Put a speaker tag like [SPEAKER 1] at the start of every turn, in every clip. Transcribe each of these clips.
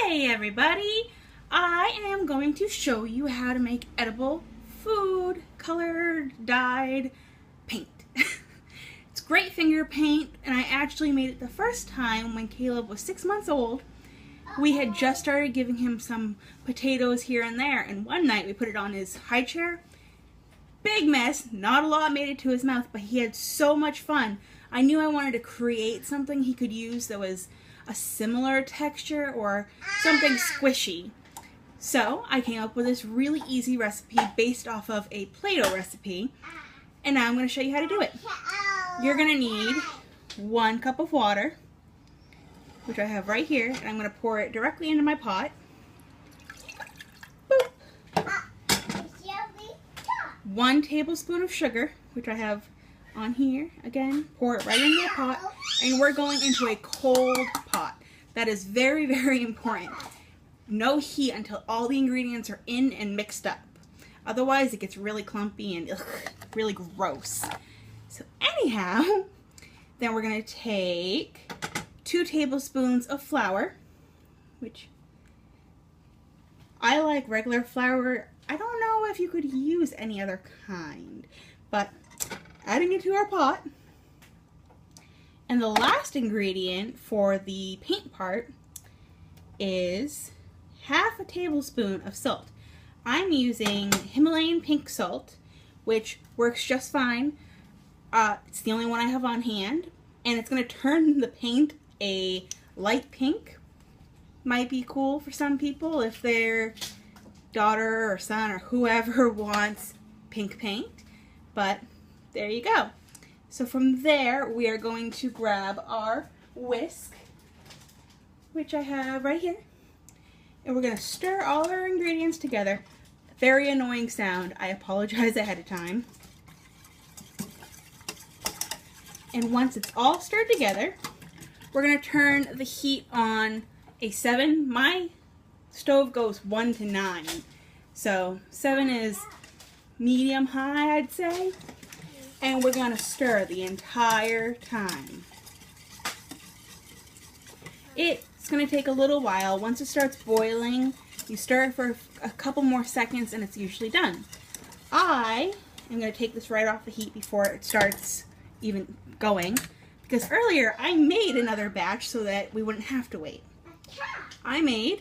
[SPEAKER 1] Hey everybody! I am going to show you how to make edible food colored dyed paint. It's great finger paint, and I actually made it the first time when Caleb was 6 months old. We had just started giving him some potatoes here and there, and one night we put it on his high chair. Big mess, not a lot made it to his mouth, but he had so much fun. I knew I wanted to create something he could use that was a similar texture or something squishy. So I came up with this really easy recipe based off of a Play-Doh recipe, and now I'm going to show you how to do it. You're going to need 1 cup of water, which I have right here, and I'm going to pour it directly into my pot. Boop. 1 tablespoon of sugar, which I have on here. Again, pour it right into the pot, and we're going into a cold pot. That is very, very important. No heat until all the ingredients are in and mixed up. Otherwise, it gets really clumpy and really gross. So anyhow, then we're going to take 2 tablespoons of flour, which I like regular flour. I don't know if you could use any other kind, but adding it to our pot. And the last ingredient for the paint part is 1/2 tablespoon of salt. I'm using Himalayan pink salt, which works just fine. It's the only one I have on hand, and it's going to turn the paint a light pink. Might be cool for some people if their daughter or son or whoever wants pink paint, but there you go. So from there, we are going to grab our whisk, which I have right here, and we're going to stir all our ingredients together. Very annoying sound. I apologize ahead of time. And once it's all stirred together, we're going to turn the heat on a 7. My stove goes 1 to 9. So 7 is medium high, I'd say. And we're going to stir the entire time. It's going to take a little while. Once it starts boiling, you stir it for a couple more seconds and it's usually done. I am going to take this right off the heat before it starts even going, because earlier I made another batch so that we wouldn't have to wait. I made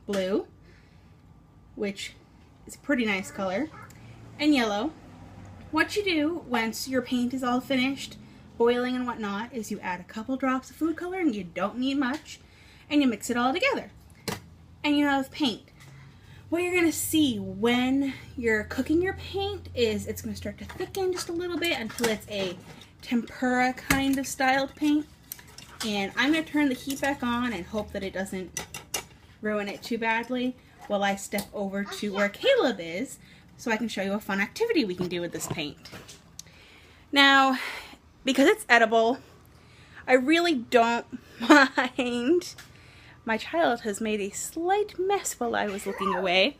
[SPEAKER 1] blue, which is a pretty nice color, and yellow. What you do once your paint is all finished, boiling and whatnot, is you add a couple drops of food coloring. You don't need much, and you mix it all together, and you have paint. What you're going to see when you're cooking your paint is it's going to start to thicken just a little bit until it's a tempura kind of styled paint. And I'm going to turn the heat back on and hope that it doesn't ruin it too badly while I step over to where Caleb is, so I can show you a fun activity we can do with this paint. Now, because it's edible, I really don't mind. My child has made a slight mess while I was looking away.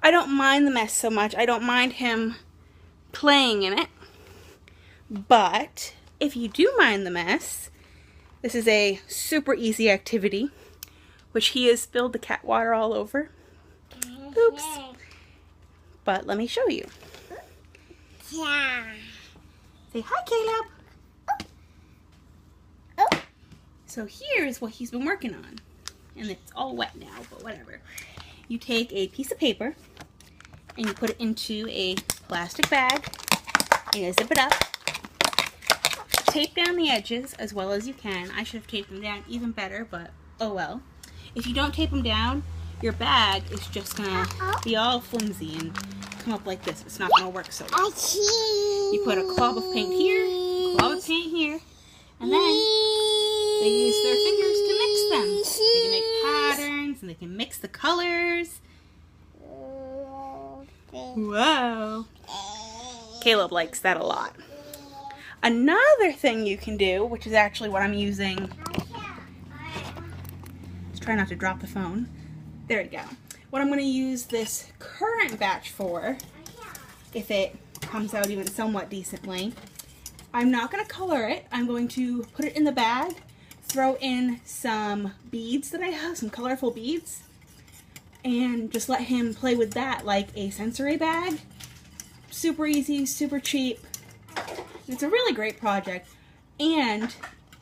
[SPEAKER 1] I don't mind the mess so much. I don't mind him playing in it. But if you do mind the mess, this is a super easy activity, which he has spilled the cat water all over. Oops. But let me show you. Yeah. Say hi, Caleb. Oh. So here's what he's been working on. And it's all wet now, but whatever. You take a piece of paper and you put it into a plastic bag and you zip it up. Tape down the edges as well as you can. I should have taped them down even better, but oh well. If you don't tape them down, your bag is just going to be all flimsy and come up like this. It's not going to work so well. You put a glob of paint here, a glob of paint here, and then they use their fingers to mix them. They can make patterns and they can mix the colors. Whoa. Caleb likes that a lot. Another thing you can do, which is actually what I'm using. Try not to drop the phone. There we go. What I'm going to use this current batch for, if it comes out even somewhat decently, I'm not going to color it. I'm going to put it in the bag, throw in some beads that I have, some colorful beads, and just let him play with that like a sensory bag. Super easy, super cheap. It's a really great project. And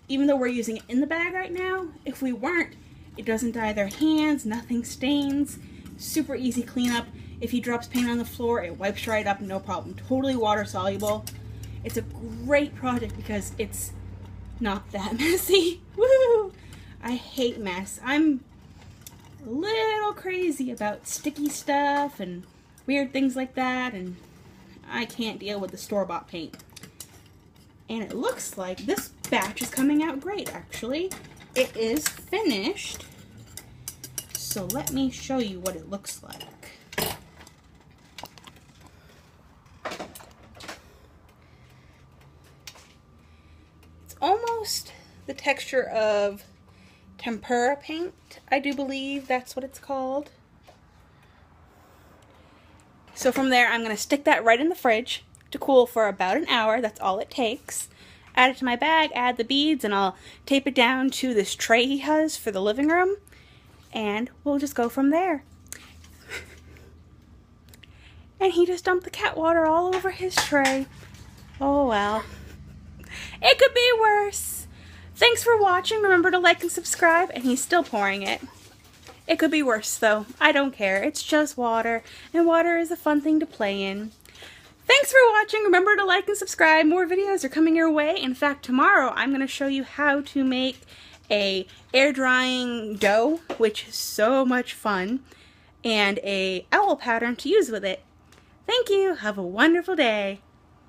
[SPEAKER 1] even though we're using it in the bag right now, if we weren't, it doesn't dye their hands, nothing stains. Super easy cleanup. If he drops paint on the floor, it wipes right up, no problem. Totally water soluble. It's a great project because it's not that messy. Woo! I hate mess. I'm a little crazy about sticky stuff and weird things like that, and I can't deal with the store-bought paint. And it looks like this batch is coming out great, actually. It is finished. So let me show you what it looks like. It's almost the texture of tempera paint, I do believe that's what it's called. So from there, I'm going to stick that right in the fridge to cool for about an hour. That's all it takes. Add it to my bag, add the beads, and I'll tape it down to this tray he has for the living room. And we'll just go from there. And he just dumped the cat water all over his tray. Oh well. It could be worse. Thanks for watching. Remember to like and subscribe. And he's still pouring it. It could be worse though. I don't care. It's just water. And water is a fun thing to play in. Thanks for watching. Remember to like and subscribe. More videos are coming your way. In fact, tomorrow I'm going to show you how to make a air drying dough, which is so much fun, and a owl pattern to use with it. Thank you. Have a wonderful day.